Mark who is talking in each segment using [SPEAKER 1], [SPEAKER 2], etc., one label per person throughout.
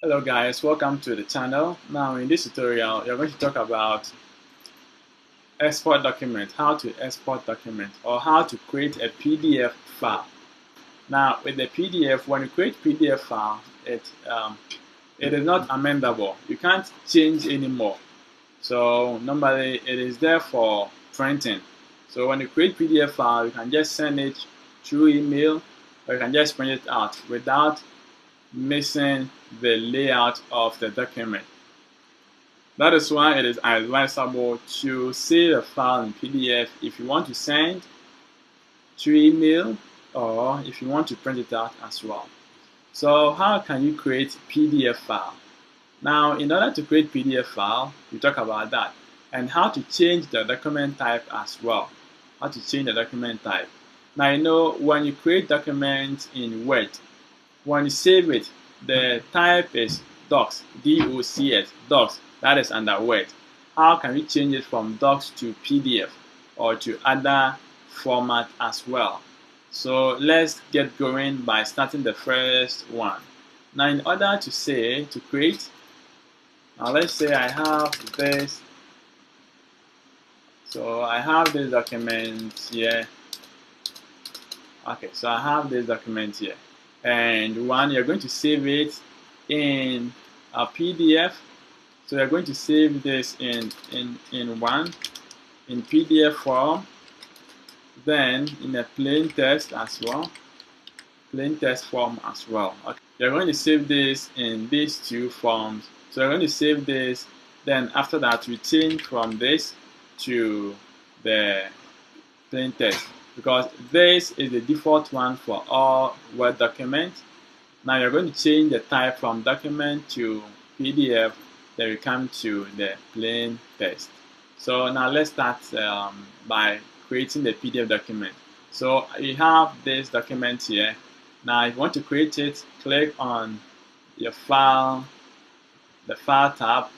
[SPEAKER 1] Hello guys, welcome to the channel. Now in this tutorial, you're going to talk about export document, how to export document, or how to create a PDF file. Now with the PDF, when you create PDF file, it is not amendable. You can't change anymore. So normally it is there for printing. So when you create PDF file, you can just send it through email, or you can just print it out without missing the layout of the document. That is why it is advisable to save a file in PDF if you want to send through email or if you want to print it out as well. So how can you create PDF file? Now in order to create PDF file, we talk about that and how to change the document type as well. How to change the document type. Now you know when you create documents in Word, when you save it, the type is docs, D-O-C-S, docs, that is under Word. How can we change it from docs to PDF or to other format as well? So let's get going by starting the first one. Now in order to create, now let's say I have this, so I have this document here. Okay, so I have this document here. And you're going to save it in a PDF. So you're going to save this in PDF form, then in a plain text as well, plain text form as well. Okay. You're going to save this in these two forms. So you're going to save this, then after that we change from this to the plain text, because this is the default one for all Word documents. Now you're going to change the type from document to PDF, then we come to the plain text. So now let's start by creating the PDF document. So you have this document here. Now if you want to create it, click on your file, the file tab.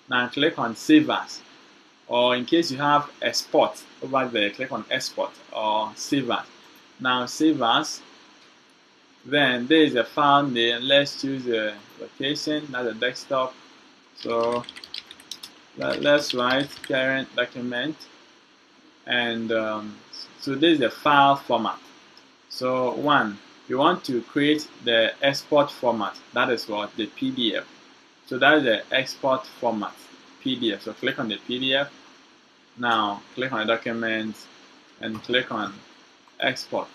[SPEAKER 1] Now click on Save As. Or in case you have export over there, click on export or save as. Now save as, then there is a file name. Let's choose a location, that's a desktop. So let's write current document, and so this is the file format. So one, you want to create the export format, that is what the PDF. So that is the export format, PDF. So click on the PDF. Now click on the document and click on export.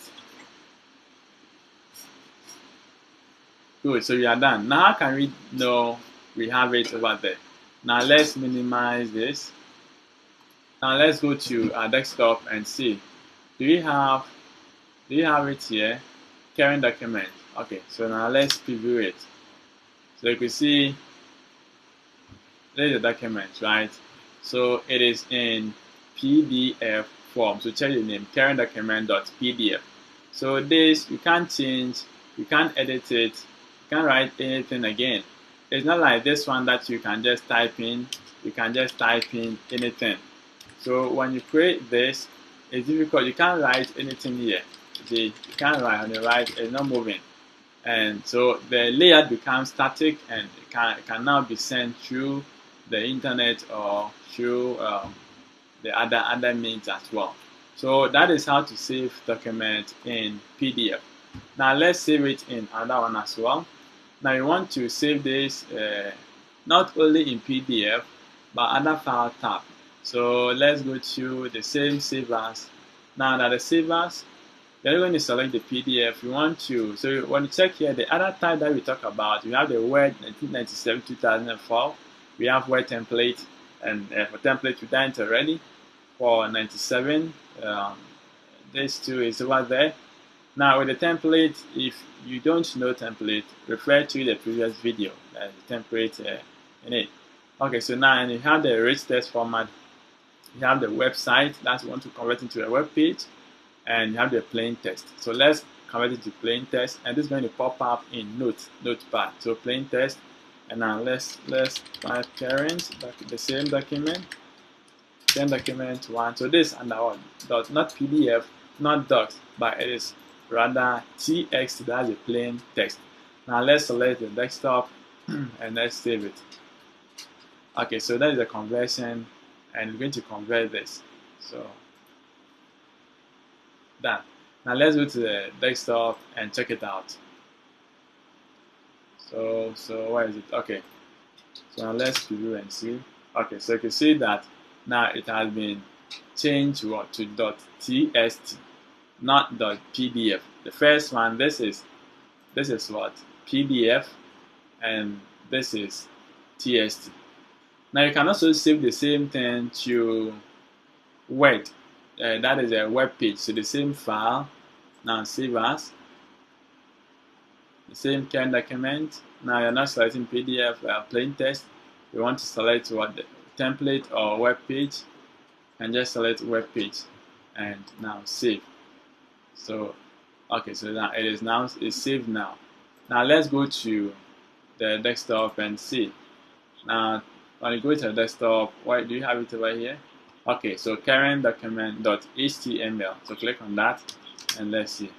[SPEAKER 1] Good, so we are done. Now how can we know we have it over there? Now let's minimize this. Now let's go to our desktop and see. Do you have it here? Current document. Okay, so now let's preview it. So you can see there's the document, right? So it is in PDF form. So check the name, current document.pdf. So this you can't change, you can't edit it, you can't write anything again. It's not like this one that you can just type in, you can just type in anything. So when you create this, it's difficult, you can't write anything here. You can't write on the right, it's not moving. And so the layout becomes static and it can now be sent through the internet or through the other means as well. So that is how to save document in PDF. Now let's save it in another one as well. Now you want to save this not only in PDF but other file tab. So let's go to the same save as. Now that the save as, you're going to select the PDF you want to. So when you check here, the other type that we talk about, you have the Word 1997-2004. We have Word template, and for template we done it already for 97. This too is over there. Now with the template, if you don't know template, refer to the previous video. There's a template in it. Okay, so now you have the rich text format. You have the website that you want to convert into a web page, and you have the plain text. So let's convert it to plain text, and this is going to pop up in Notepad. So plain text, and now let's type current, the same document, same document one. So this under what? Not PDF, not docs, but it is rather TXT, that's the plain text. Now let's select the desktop and let's save it. Okay, so that is a conversion, and we're going to convert this. So done. Now let's go to the desktop and check it out. So where is it? Okay. So now let's preview and see. Okay, so you can see that now it has been changed to what? To .txt, not .pdf. The first one, this is what? PDF, and this is txt. Now you can also save the same thing to Word. That is a web page. So the same file, now save as the same kind document. Now you're not selecting PDF, plain text. You want to select what, the template or web page, and just select web page, and now save. So okay, so now it's saved now. Now let's go to the desktop and see. Now when you go to the desktop, why do you have it over here? Okay, so current document.html. So click on that and let's see.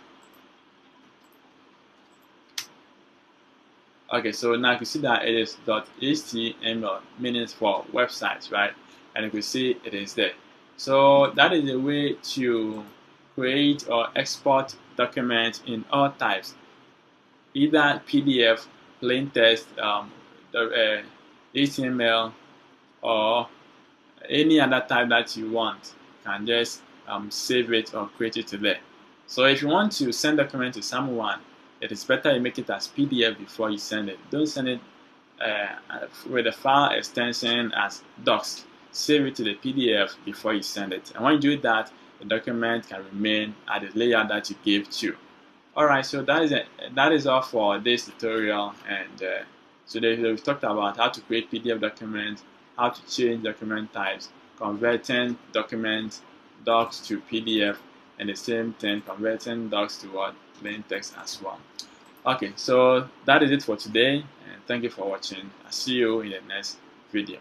[SPEAKER 1] Okay, so now you can see that it is .html, meaning for websites, right? And you can see it is there. So that is a way to create or export documents in all types, either PDF, plain text, HTML, or any other type that you want. You can just save it or create it there. So if you want to send a document to someone, it is better you make it as PDF before you send it. Don't send it with a file extension as docs. Save it to the PDF before you send it. And when you do that, the document can remain at the layout that you gave to. Alright, so that is all for this tutorial. And so we've talked about how to create PDF documents, how to change document types, converting document docs to PDF, and the same thing, converting docs to what? Plain text as well. Okay, so that is it for today, and thank you for watching. I'll see you in the next video.